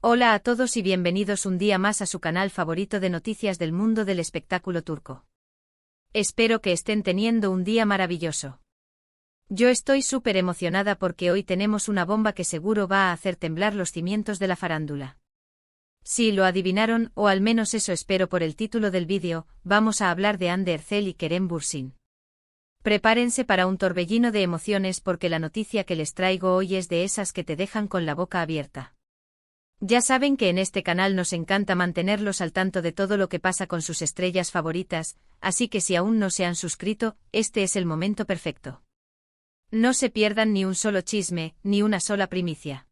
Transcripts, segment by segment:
Hola a todos y bienvenidos un día más a su canal favorito de noticias del mundo del espectáculo turco. Espero que estén teniendo un día maravilloso. Yo estoy súper emocionada porque hoy tenemos una bomba que seguro va a hacer temblar los cimientos de la farándula. Si lo adivinaron, o al menos eso espero por el título del vídeo, vamos a hablar de Hande Erçel y Kerem Bürsin. Prepárense para un torbellino de emociones porque la noticia que les traigo hoy es de esas que te dejan con la boca abierta. Ya saben que en este canal nos encanta mantenerlos al tanto de todo lo que pasa con sus estrellas favoritas, así que si aún no se han suscrito, este es el momento perfecto. No se pierdan ni un solo chisme, ni una sola primicia.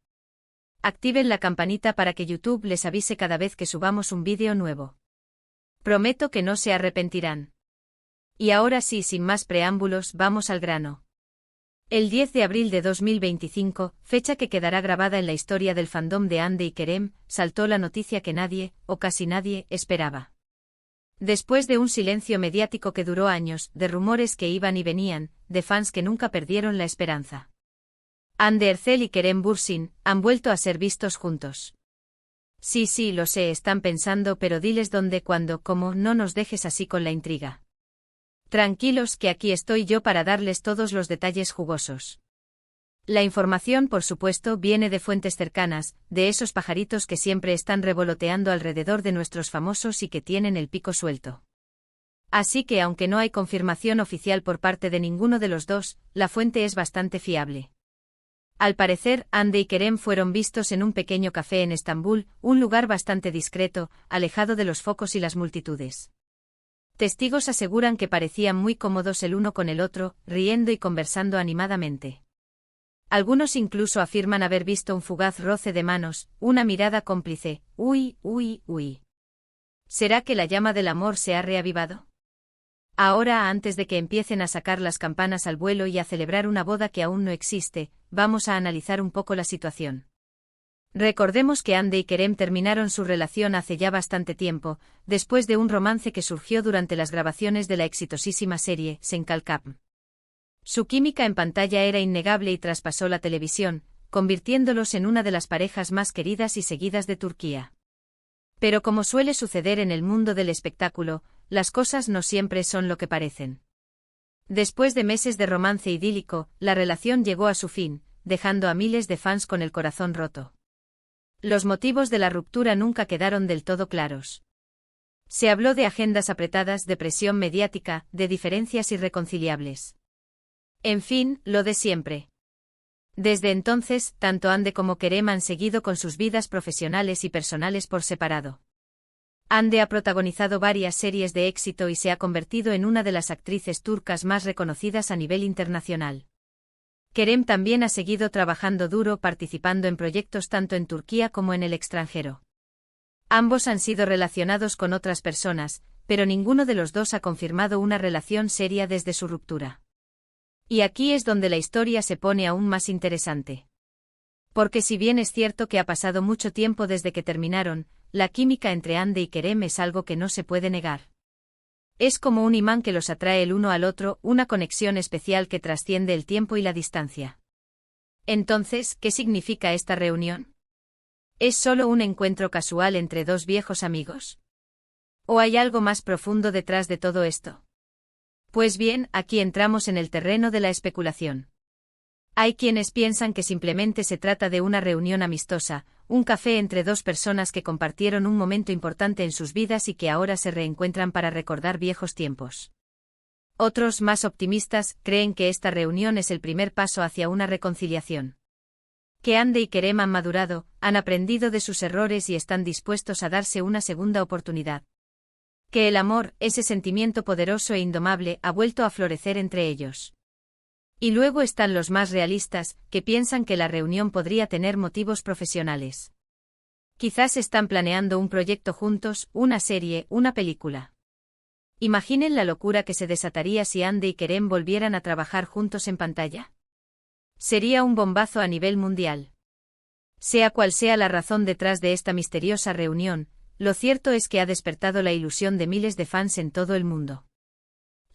Activen la campanita para que YouTube les avise cada vez que subamos un vídeo nuevo. Prometo que no se arrepentirán. Y ahora sí, sin más preámbulos, vamos al grano. El 10 de abril de 2025, fecha que quedará grabada en la historia del fandom de Hande y Kerem, saltó la noticia que nadie, o casi nadie, esperaba. Después de un silencio mediático que duró años, de rumores que iban y venían, de fans que nunca perdieron la esperanza. Hande Erçel y Kerem Bürsin han vuelto a ser vistos juntos. Sí, lo sé, están pensando, pero diles dónde, cuándo, cómo, no nos dejes así con la intriga. Tranquilos que aquí estoy yo para darles todos los detalles jugosos. La información, por supuesto, viene de fuentes cercanas, de esos pajaritos que siempre están revoloteando alrededor de nuestros famosos y que tienen el pico suelto. Así que aunque no hay confirmación oficial por parte de ninguno de los dos, la fuente es bastante fiable. Al parecer, Hande y Kerem fueron vistos en un pequeño café en Estambul, un lugar bastante discreto, alejado de los focos y las multitudes. Testigos aseguran que parecían muy cómodos el uno con el otro, riendo y conversando animadamente. Algunos incluso afirman haber visto un fugaz roce de manos, una mirada cómplice. Uy. ¿Será que la llama del amor se ha reavivado? Ahora, antes de que empiecen a sacar las campanas al vuelo y a celebrar una boda que aún no existe, vamos a analizar un poco la situación. Recordemos que Hande y Kerem terminaron su relación hace ya bastante tiempo, después de un romance que surgió durante las grabaciones de la exitosísima serie Sen Kalkap. Su química en pantalla era innegable y traspasó la televisión, convirtiéndolos en una de las parejas más queridas y seguidas de Turquía. Pero como suele suceder en el mundo del espectáculo, las cosas no siempre son lo que parecen. Después de meses de romance idílico, la relación llegó a su fin, dejando a miles de fans con el corazón roto. Los motivos de la ruptura nunca quedaron del todo claros. Se habló de agendas apretadas, de presión mediática, de diferencias irreconciliables. En fin, lo de siempre. Desde entonces, tanto Hande como Kerem han seguido con sus vidas profesionales y personales por separado. Hande ha protagonizado varias series de éxito y se ha convertido en una de las actrices turcas más reconocidas a nivel internacional. Kerem también ha seguido trabajando duro participando en proyectos tanto en Turquía como en el extranjero. Ambos han sido relacionados con otras personas, pero ninguno de los dos ha confirmado una relación seria desde su ruptura. Y aquí es donde la historia se pone aún más interesante. Porque si bien es cierto que ha pasado mucho tiempo desde que terminaron, la química entre Hande y Kerem es algo que no se puede negar. Es como un imán que los atrae el uno al otro, una conexión especial que trasciende el tiempo y la distancia. Entonces, ¿qué significa esta reunión? ¿Es solo un encuentro casual entre dos viejos amigos? ¿O hay algo más profundo detrás de todo esto? Pues bien, aquí entramos en el terreno de la especulación. Hay quienes piensan que simplemente se trata de una reunión amistosa, un café entre dos personas que compartieron un momento importante en sus vidas y que ahora se reencuentran para recordar viejos tiempos. Otros, más optimistas, creen que esta reunión es el primer paso hacia una reconciliación. Que Hande y Kerem han madurado, han aprendido de sus errores y están dispuestos a darse una segunda oportunidad. Que el amor, ese sentimiento poderoso e indomable, ha vuelto a florecer entre ellos. Y luego están los más realistas, que piensan que la reunión podría tener motivos profesionales. Quizás están planeando un proyecto juntos, una serie, una película. Imaginen la locura que se desataría si Hande y Kerem volvieran a trabajar juntos en pantalla. Sería un bombazo a nivel mundial. Sea cual sea la razón detrás de esta misteriosa reunión, lo cierto es que ha despertado la ilusión de miles de fans en todo el mundo.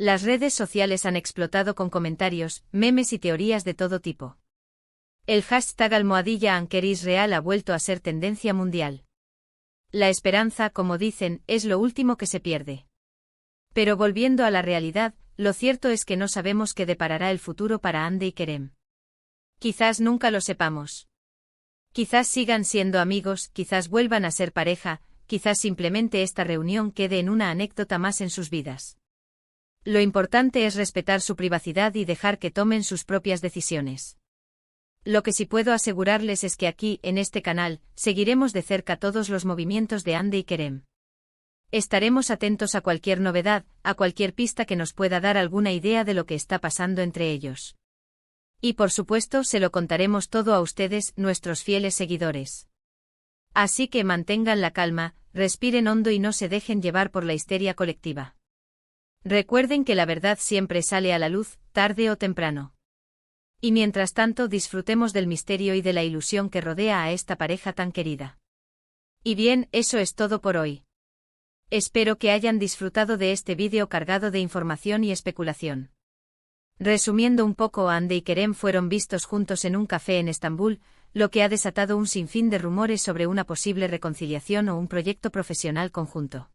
Las redes sociales han explotado con comentarios, memes y teorías de todo tipo. El hashtag #AnkerIsrael ha vuelto a ser tendencia mundial. La esperanza, como dicen, es lo último que se pierde. Pero volviendo a la realidad, lo cierto es que no sabemos qué deparará el futuro para Ande y Kerem. Quizás nunca lo sepamos. Quizás sigan siendo amigos, quizás vuelvan a ser pareja, quizás simplemente esta reunión quede en una anécdota más en sus vidas. Lo importante es respetar su privacidad y dejar que tomen sus propias decisiones. Lo que sí puedo asegurarles es que aquí, en este canal, seguiremos de cerca todos los movimientos de Ande y Kerem. Estaremos atentos a cualquier novedad, a cualquier pista que nos pueda dar alguna idea de lo que está pasando entre ellos. Y por supuesto se lo contaremos todo a ustedes, nuestros fieles seguidores. Así que mantengan la calma, respiren hondo y no se dejen llevar por la histeria colectiva. Recuerden que la verdad siempre sale a la luz, tarde o temprano. Y mientras tanto disfrutemos del misterio y de la ilusión que rodea a esta pareja tan querida. Y bien, eso es todo por hoy. Espero que hayan disfrutado de este vídeo cargado de información y especulación. Resumiendo un poco, Ande y Kerem fueron vistos juntos en un café en Estambul, lo que ha desatado un sinfín de rumores sobre una posible reconciliación o un proyecto profesional conjunto.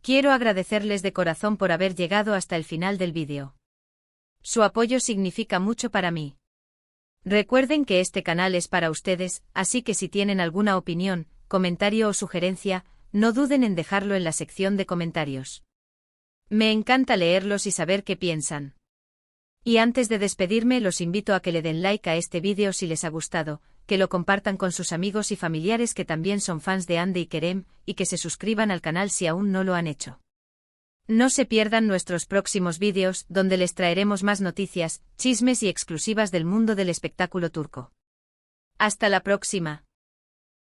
Quiero agradecerles de corazón por haber llegado hasta el final del vídeo. Su apoyo significa mucho para mí. Recuerden que este canal es para ustedes, así que si tienen alguna opinión, comentario o sugerencia, no duden en dejarlo en la sección de comentarios. Me encanta leerlos y saber qué piensan. Y antes de despedirme los invito a que le den like a este vídeo si les ha gustado, que lo compartan con sus amigos y familiares que también son fans de Ande y Kerem, y que se suscriban al canal si aún no lo han hecho. No se pierdan nuestros próximos vídeos, donde les traeremos más noticias, chismes y exclusivas del mundo del espectáculo turco. Hasta la próxima.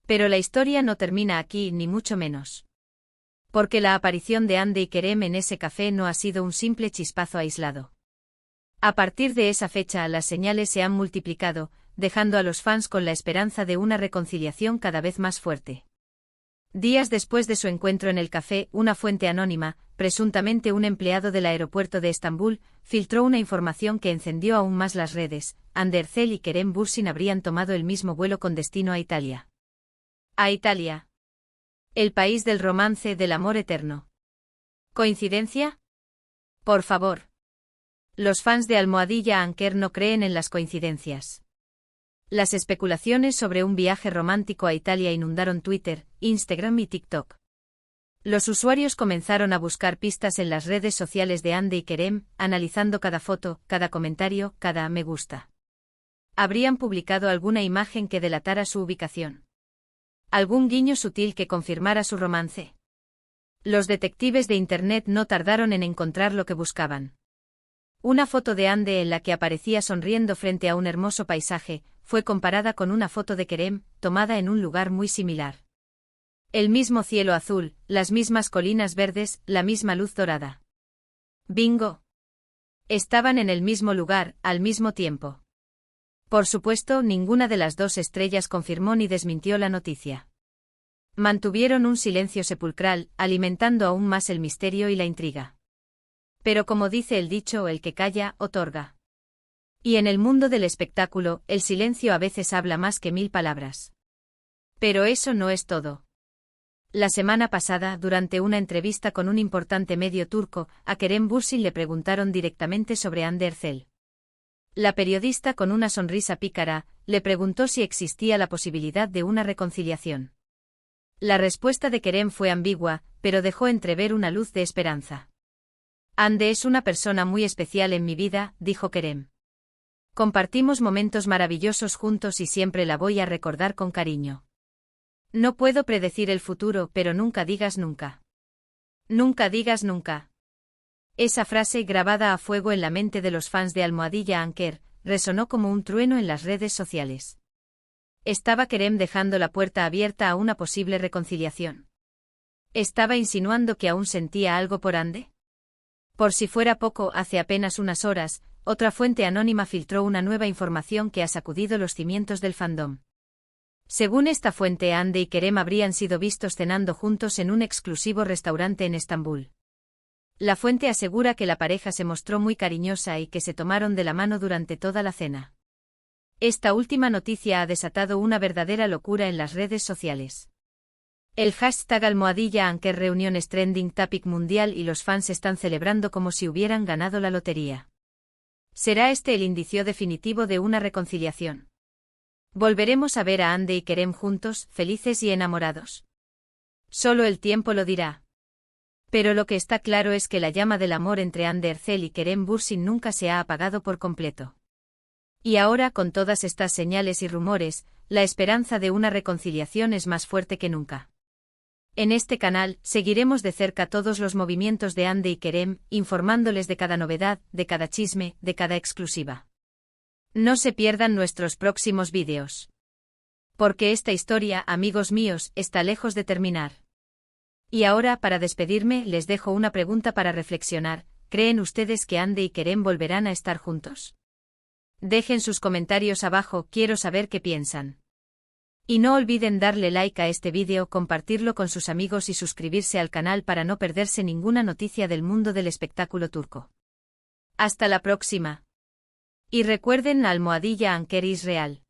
Pero la historia no termina aquí, ni mucho menos. Porque la aparición de Ande y Kerem en ese café no ha sido un simple chispazo aislado. A partir de esa fecha las señales se han multiplicado, dejando a los fans con la esperanza de una reconciliación cada vez más fuerte. Días después de su encuentro en el café, una fuente anónima, presuntamente un empleado del aeropuerto de Estambul, filtró una información que encendió aún más las redes. Ande Erçel y Kerem Bürsin habrían tomado el mismo vuelo con destino a Italia. A Italia. El país del romance, del amor eterno. ¿Coincidencia? Por favor. Los fans de #Anker no creen en las coincidencias. Las especulaciones sobre un viaje romántico a Italia inundaron Twitter, Instagram y TikTok. Los usuarios comenzaron a buscar pistas en las redes sociales de Ande y Kerem, analizando cada foto, cada comentario, cada me gusta. ¿Habrían publicado alguna imagen que delatara su ubicación? ¿Algún guiño sutil que confirmara su romance? Los detectives de Internet no tardaron en encontrar lo que buscaban. Una foto de Ande en la que aparecía sonriendo frente a un hermoso paisaje, fue comparada con una foto de Kerem, tomada en un lugar muy similar. El mismo cielo azul, las mismas colinas verdes, la misma luz dorada. ¡Bingo! Estaban en el mismo lugar, al mismo tiempo. Por supuesto, ninguna de las dos estrellas confirmó ni desmintió la noticia. Mantuvieron un silencio sepulcral, alimentando aún más el misterio y la intriga. Pero como dice el dicho, el que calla, otorga. Y en el mundo del espectáculo, el silencio a veces habla más que 1000 palabras. Pero eso no es todo. La semana pasada, durante una entrevista con un importante medio turco, a Kerem Bürsin le preguntaron directamente sobre Ande Erçel. La periodista, con una sonrisa pícara, le preguntó si existía la posibilidad de una reconciliación. La respuesta de Kerem fue ambigua, pero dejó entrever una luz de esperanza. Ande es una persona muy especial en mi vida, dijo Kerem. Compartimos momentos maravillosos juntos y siempre la voy a recordar con cariño. No puedo predecir el futuro, pero nunca digas nunca. Nunca digas nunca. Esa frase, grabada a fuego en la mente de los fans de #Anker, resonó como un trueno en las redes sociales. ¿Estaba Kerem dejando la puerta abierta a una posible reconciliación? ¿Estaba insinuando que aún sentía algo por Ande? Por si fuera poco, hace apenas unas horas, otra fuente anónima filtró una nueva información que ha sacudido los cimientos del fandom. Según esta fuente, Ande y Kerem habrían sido vistos cenando juntos en un exclusivo restaurante en Estambul. La fuente asegura que la pareja se mostró muy cariñosa y que se tomaron de la mano durante toda la cena. Esta última noticia ha desatado una verdadera locura en las redes sociales. El hashtag #Anker Reunión es trending topic mundial y los fans están celebrando como si hubieran ganado la lotería. ¿Será este el indicio definitivo de una reconciliación? ¿Volveremos a ver a Ande y Kerem juntos, felices y enamorados? Solo el tiempo lo dirá. Pero lo que está claro es que la llama del amor entre Hande Erçel y Kerem Bürsin nunca se ha apagado por completo. Y ahora, con todas estas señales y rumores, la esperanza de una reconciliación es más fuerte que nunca. En este canal, seguiremos de cerca todos los movimientos de Hande y Kerem, informándoles de cada novedad, de cada chisme, de cada exclusiva. No se pierdan nuestros próximos vídeos. Porque esta historia, amigos míos, está lejos de terminar. Y ahora, para despedirme, les dejo una pregunta para reflexionar: ¿creen ustedes que Hande y Kerem volverán a estar juntos? Dejen sus comentarios abajo, quiero saber qué piensan. Y no olviden darle like a este vídeo, compartirlo con sus amigos y suscribirse al canal para no perderse ninguna noticia del mundo del espectáculo turco. Hasta la próxima. Y recuerden, #Anker Israel.